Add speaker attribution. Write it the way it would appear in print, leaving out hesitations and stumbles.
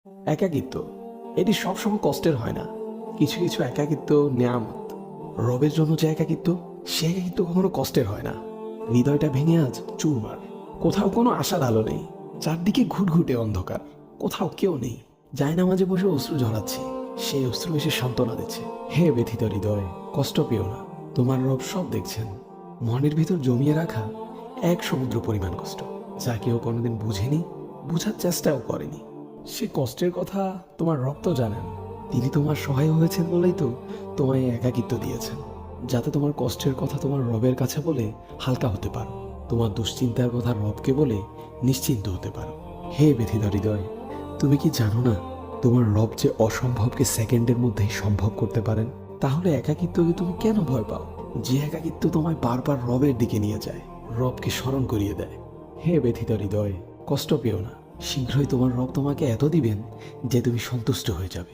Speaker 1: একাকিত্ব এটি সবসময় কষ্টের হয় না। কিছু কিছু একাকিত্ব নেয়ামত। রবের জন্য যে একাকিত্ব, সে একাকিত্ব কখনো কষ্টের হয় না। হৃদয়টা ভেঙে আজ চুরমার। কোথাও কোনো আশার আলো নেই, চারদিকে ঘুটঘুটে অন্ধকার। কোথাও কেউ নেই। জায়নামাজে বসে অশ্রু ঝরাচ্ছি, সেই অশ্রু এসে সান্ত্বনা দিচ্ছে। হে ব্যথিত হৃদয়, কষ্ট পেও না, তোমার রব সব দেখছেন। মনের ভিতর জমিয়ে রাখা এক সমুদ্র পরিমাণ কষ্ট, যা কেউ কোনোদিন বুঝেনি, বুঝার চেষ্টাও করেনি। সে কষ্টের কথা তোমার রব তো জানেন। তিনি তোমার সহায় হয়েছেন বলেই তো তোমায় এই একাকিত্ব দিয়েছেন, যাতে তোমার কষ্টের কথা তোমার রবের কাছে বলে হালকা হতে পারো, তোমার দুশ্চিন্তার কথা রবকে বলে নিশ্চিন্ত হতে পারো। হে ব্যথিত হৃদয়, তুমি কি জানো না তোমার রব যে অসম্ভবকে সেকেন্ডের মধ্যেই সম্ভব করতে পারেন? তাহলে একাকিত্বকে তুমি কেন ভয় পাও? যে একাকিত্ব তোমায় বারবার রবের দিকে নিয়ে যায়, রবকে স্মরণ করিয়ে দেয়। হে ব্যথিত হৃদয়, কষ্ট পেও না। শীঘ্রই তোমার রব তোমাকে এত দিবেন যে তুমি সন্তুষ্ট হয়ে যাবে।